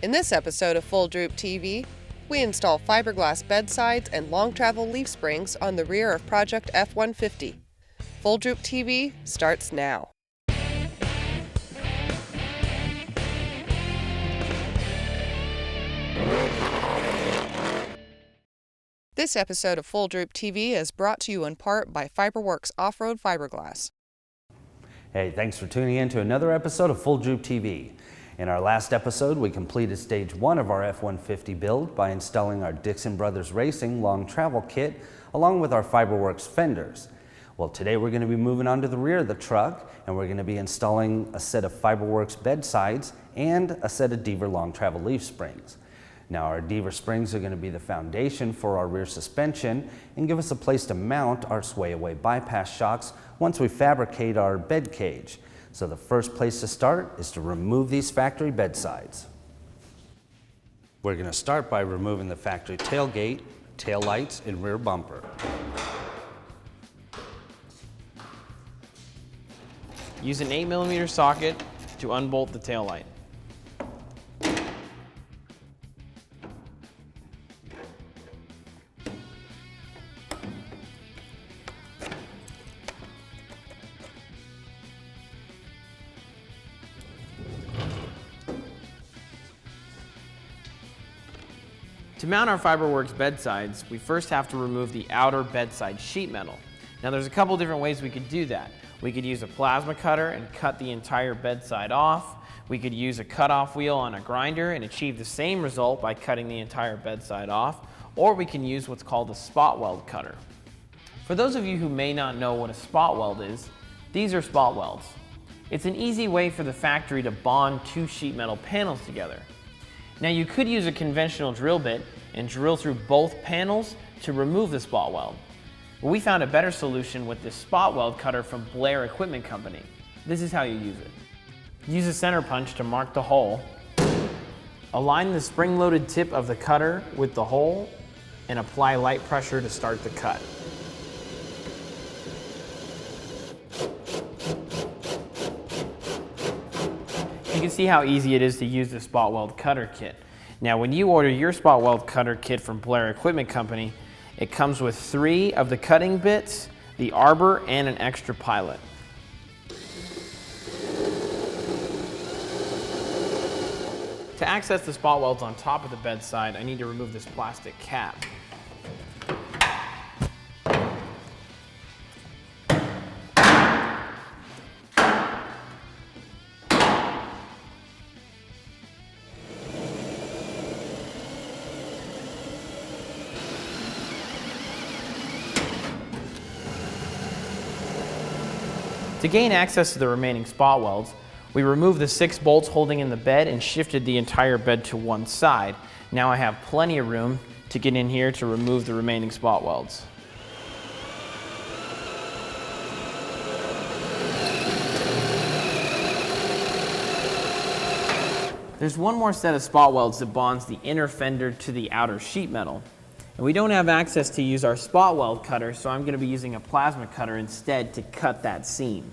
In this episode of FullDroopTV, we install fiberglass bedsides and long travel leaf springs on the rear of Project F-150. FullDroopTV starts now. This episode of FullDroopTV is brought to you in part by Fiberwerx Offroad Fiberglass. Hey, thanks for tuning in to another episode of FullDroopTV. In our last episode, we completed stage 1 of our F-150 build by installing our Dixon Brothers Racing long travel kit along with our Fiberwerx fenders. Well, today we're going to be moving on to the rear of the truck and we're going to be installing a set of Fiberwerx bedsides and a set of Deaver long travel leaf springs. Now, our Deaver springs are going to be the foundation for our rear suspension and give us a place to mount our sway-away bypass shocks once we fabricate our bed cage. So the first place to start is to remove these factory bedsides. We're going to start by removing the factory tailgate, tail lights, and rear bumper. Use an 8mm socket to unbolt the tail light. To mount our Fiberwerx bedsides, we first have to remove the outer bedside sheet metal. Now there's a couple different ways we could do that. We could use a plasma cutter and cut the entire bedside off. We could use a cutoff wheel on a grinder and achieve the same result by cutting the entire bedside off. Or we can use what's called a spot weld cutter. For those of you who may not know what a spot weld is, these are spot welds. It's an easy way for the factory to bond two sheet metal panels together. Now you could use a conventional drill bit and drill through both panels to remove the spot weld. But we found a better solution with this spot weld cutter from Blair Equipment Company. This is how you use it. Use a center punch to mark the hole. Align the spring-loaded tip of the cutter with the hole and apply light pressure to start the cut. You can see how easy it is to use the spot weld cutter kit. Now when you order your spot weld cutter kit from Blair Equipment Company, it comes with 3 of the cutting bits, the arbor, and an extra pilot. To access the spot welds on top of the bedside, I need to remove this plastic cap. To gain access to the remaining spot welds, we removed the 6 bolts holding in the bed and shifted the entire bed to one side. Now I have plenty of room to get in here to remove the remaining spot welds. There's one more set of spot welds that bonds the inner fender to the outer sheet metal. And we don't have access to use our spot weld cutter, so I'm going to be using a plasma cutter instead to cut that seam.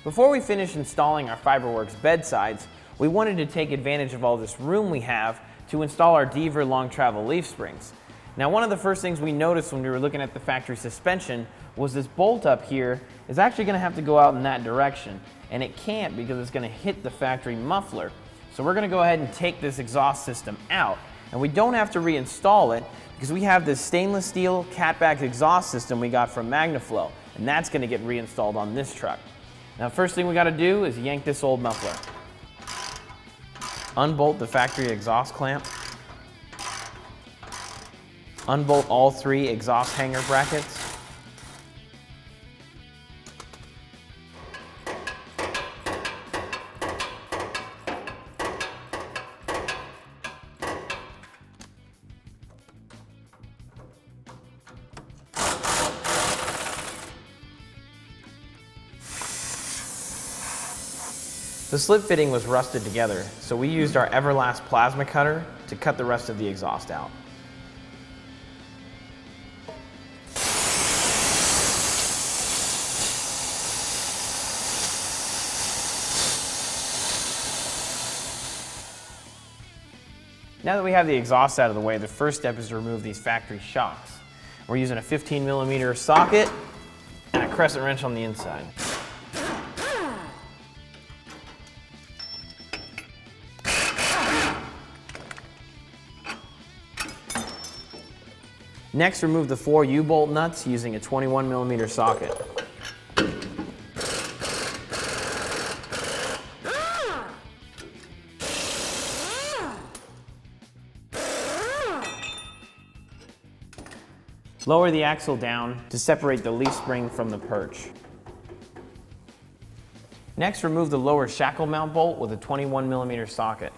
Before we finish installing our Fiberwerx bedsides, we wanted to take advantage of all this room we have to install our Deaver long travel leaf springs. Now one of the first things we noticed when we were looking at the factory suspension was this bolt up here is actually going to have to go out in that direction, and it can't because it's going to hit the factory muffler. So we're going to go ahead and take this exhaust system out, and we don't have to reinstall it because we have this stainless steel catback exhaust system we got from Magnaflow, and that's going to get reinstalled on this truck. Now, first thing we got to do is yank this old muffler. Unbolt the factory exhaust clamp. Unbolt all 3 exhaust hanger brackets. The slip fitting was rusted together, so we used our Everlast plasma cutter to cut the rest of the exhaust out. Now that we have the exhaust out of the way, the first step is to remove these factory shocks. We're using a 15mm socket and a crescent wrench on the inside. Next, remove the 4 U-bolt nuts using a 21mm socket. Lower the axle down to separate the leaf spring from the perch. Next, remove the lower shackle mount bolt with a 21mm socket.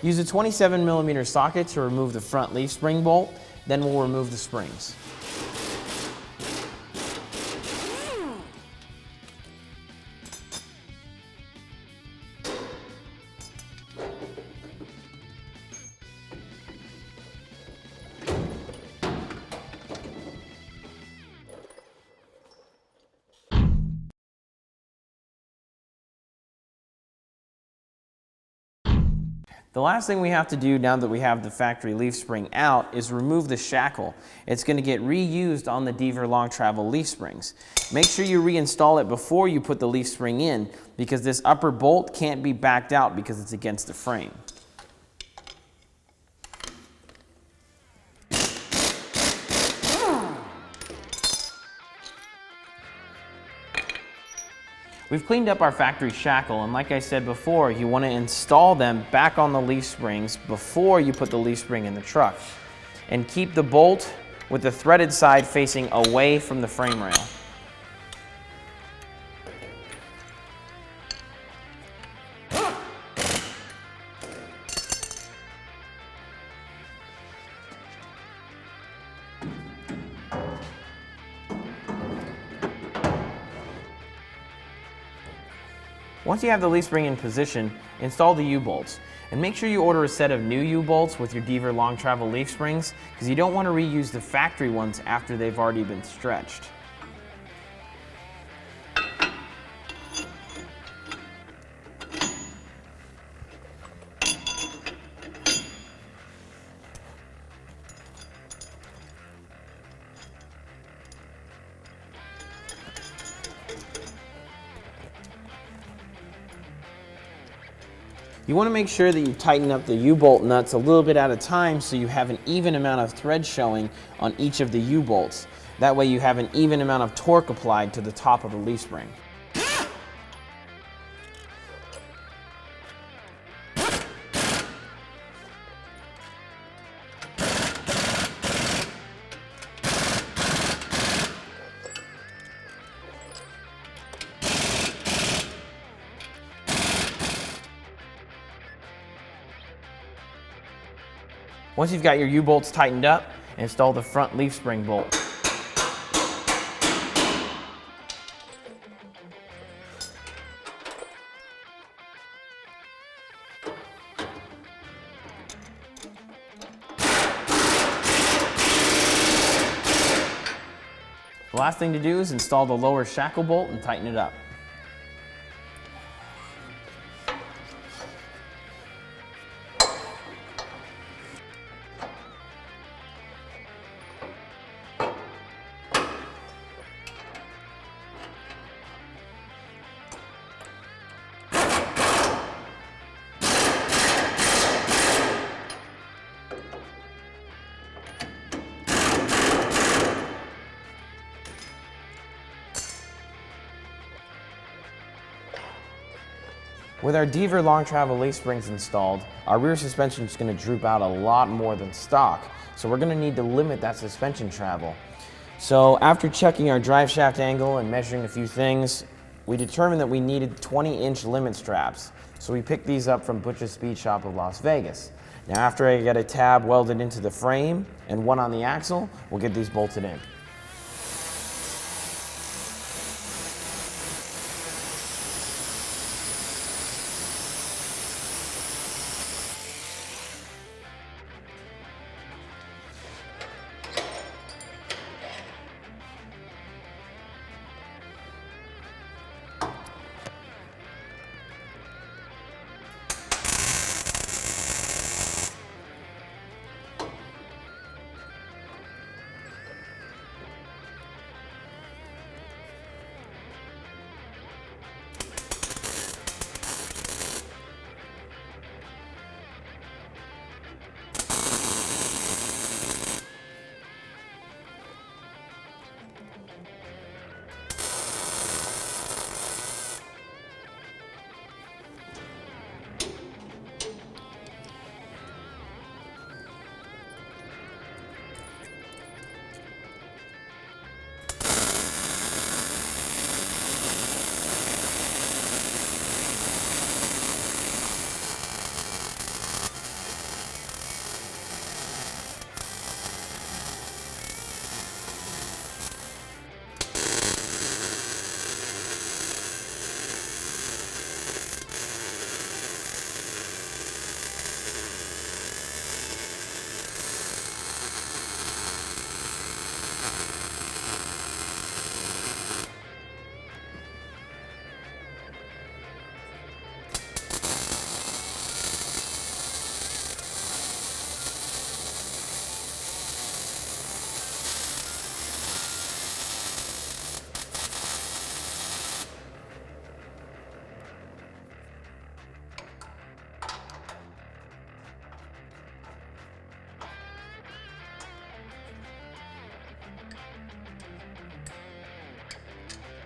Use a 27mm socket to remove the front leaf spring bolt, then we'll remove the springs. The last thing we have to do now that we have the factory leaf spring out is remove the shackle. It's going to get reused on the Deaver long travel leaf springs. Make sure you reinstall it before you put the leaf spring in, because this upper bolt can't be backed out because it's against the frame. We've cleaned up our factory shackle, and like I said before, you want to install them back on the leaf springs before you put the leaf spring in the truck. And keep the bolt with the threaded side facing away from the frame rail. Once you have the leaf spring in position, install the U-bolts. And make sure you order a set of new U-bolts with your Deaver long travel leaf springs, because you don't want to reuse the factory ones after they've already been stretched. You want to make sure that you tighten up the U-bolt nuts a little bit at a time so you have an even amount of thread showing on each of the U-bolts. That way you have an even amount of torque applied to the top of the leaf spring. Once you've got your U-bolts tightened up, install the front leaf spring bolt. The last thing to do is install the lower shackle bolt and tighten it up. With our Deaver long travel leaf springs installed, our rear suspension is going to droop out a lot more than stock, so we're going to need to limit that suspension travel. So after checking our drive shaft angle and measuring a few things, we determined that we needed 20-inch limit straps. So we picked these up from Butch's Speed Shop of Las Vegas. Now after I get a tab welded into the frame and one on the axle, we'll get these bolted in.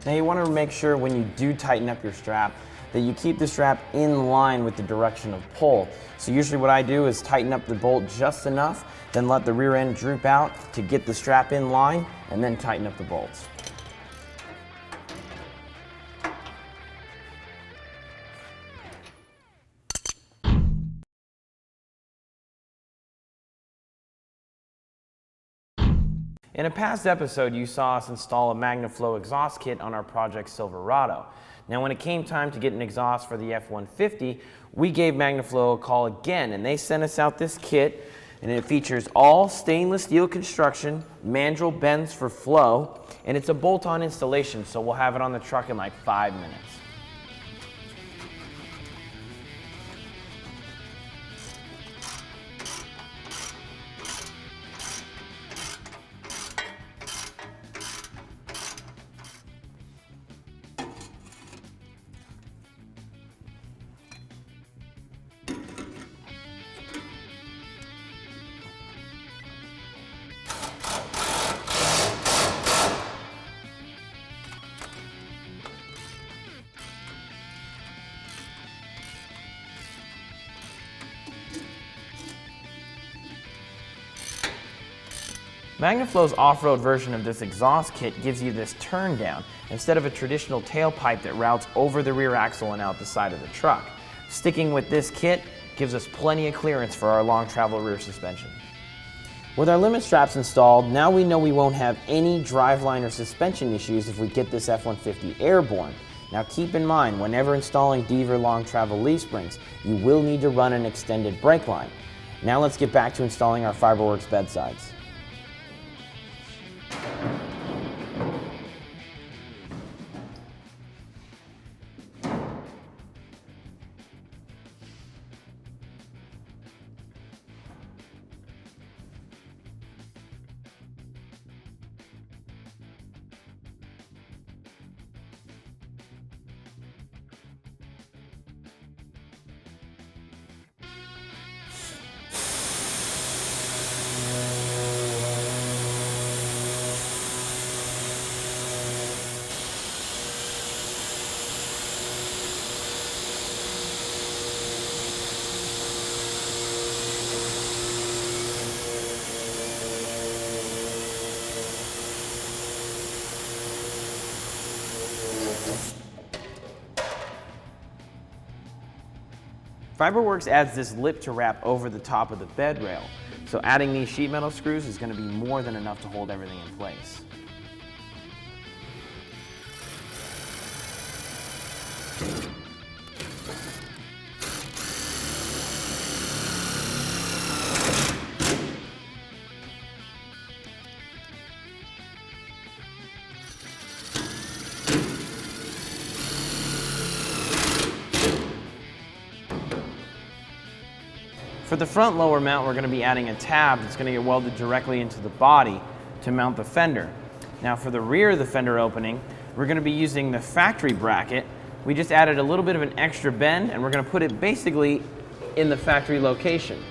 Now you want to make sure when you do tighten up your strap that you keep the strap in line with the direction of pull. So usually what I do is tighten up the bolt just enough, then let the rear end droop out to get the strap in line, and then tighten up the bolts. In a past episode, you saw us install a Magnaflow exhaust kit on our Project Silverado. Now, when it came time to get an exhaust for the F-150, we gave Magnaflow a call again, and they sent us out this kit, and it features all stainless steel construction, mandrel bends for flow, and it's a bolt-on installation, so we'll have it on the truck in like 5 minutes. Magnaflow's off-road version of this exhaust kit gives you this turn down instead of a traditional tailpipe that routes over the rear axle and out the side of the truck. Sticking with this kit gives us plenty of clearance for our long travel rear suspension. With our limit straps installed, now we know we won't have any driveline or suspension issues if we get this F-150 airborne. Now keep in mind, whenever installing Deaver long travel leaf springs, you will need to run an extended brake line. Now let's get back to installing our Fiberwerx bedsides. Fiberwerx adds this lip to wrap over the top of the bed rail, so adding these sheet metal screws is going to be more than enough to hold everything in place. For the front lower mount, we're going to be adding a tab that's going to get welded directly into the body to mount the fender. Now for the rear of the fender opening, we're going to be using the factory bracket. We just added a little bit of an extra bend, and we're going to put it basically in the factory location.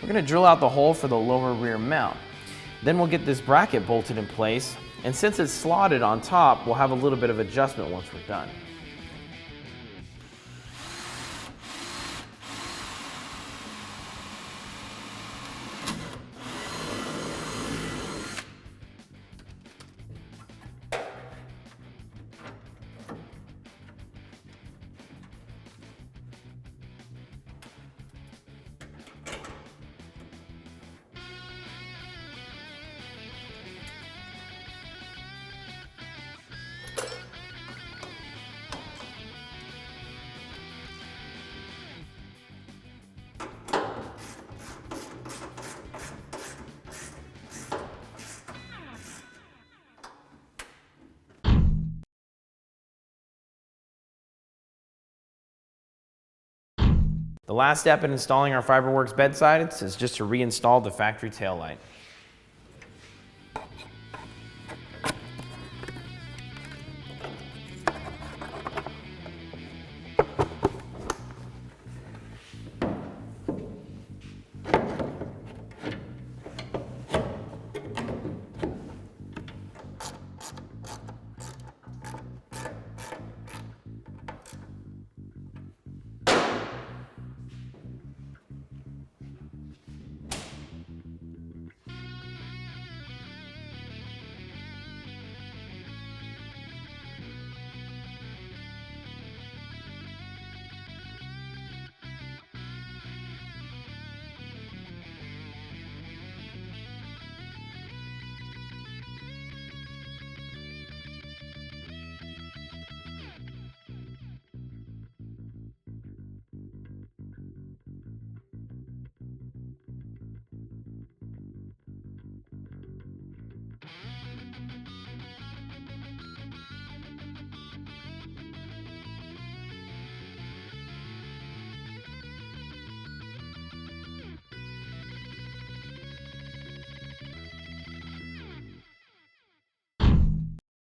We're going to drill out the hole for the lower rear mount. Then we'll get this bracket bolted in place, and since it's slotted on top, we'll have a little bit of adjustment once we're done. The last step in installing our Fiberwerx bedsides is just to reinstall the factory taillight.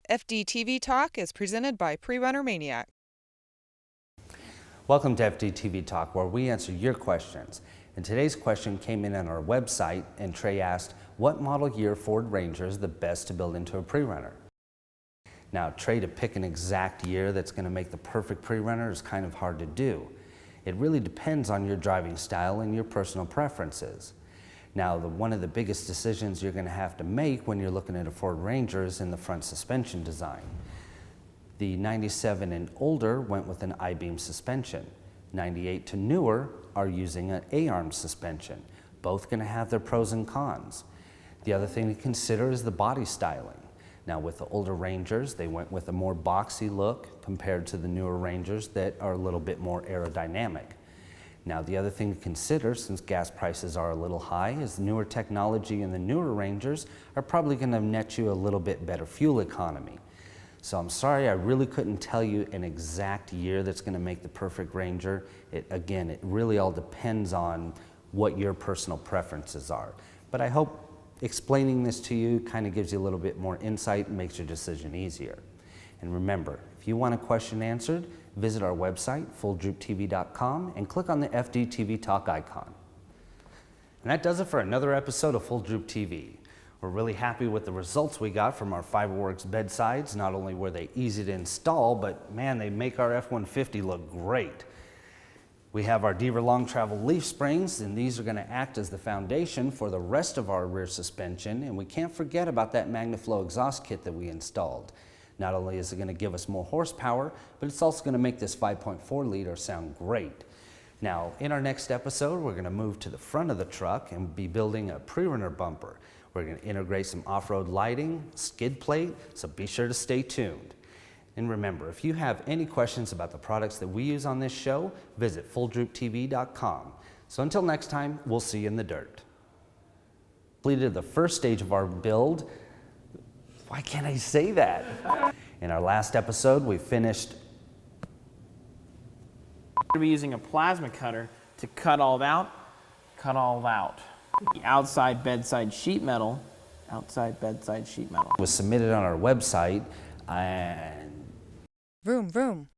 FDTV Talk is presented by Prerunner Maniac. Welcome to FDTV Talk, where we answer your questions. And today's question came in on our website, and Trey asked, what model year Ford Ranger is the best to build into a Prerunner? Now, Trey, to pick an exact year that's going to make the perfect Prerunner is kind of hard to do. It really depends on your driving style and your personal preferences. Now, one of the biggest decisions you're going to have to make when you're looking at a Ford Ranger is in the front suspension design. The 97 and older went with an I-beam suspension. 98 to newer are using an A-arm suspension. Both going to have their pros and cons. The other thing to consider is the body styling. Now, with the older Rangers, they went with a more boxy look compared to the newer Rangers that are a little bit more aerodynamic. Now, the other thing to consider, since gas prices are a little high, is the newer technology in the newer Rangers are probably going to net you a little bit better fuel economy. So I'm sorry, I really couldn't tell you an exact year that's going to make the perfect Ranger. Again, it really all depends on what your personal preferences are. but I hope explaining this to you kind of gives you a little bit more insight and makes your decision easier. And remember, if you want a question answered, visit our website, FullDroopTV.com, and click on the FDTV Talk icon. And that does it for another episode of Full Droop TV. We're really happy with the results we got from our Fiberwerx bedsides. Not only were they easy to install, but man, they make our F-150 look great. We have our Deaver long travel leaf springs, and these are going to act as the foundation for the rest of our rear suspension. And we can't forget about that Magnaflow exhaust kit that we installed. Not only is it going to give us more horsepower, but it's also going to make this 5.4 liter sound great. Now, in our next episode, we're going to move to the front of the truck and be building a Prerunner bumper. We're going to integrate some off-road lighting, skid plate, so be sure to stay tuned. And remember, if you have any questions about the products that we use on this show, visit FullDroopTV.com. So until next time, we'll see you in the dirt. Completed the first stage of our build. Why can't I say that? In our last episode, we finished. We're going to be using a plasma cutter to cut all out. The outside bedside sheet metal, was submitted on our website, and Vroom, vroom.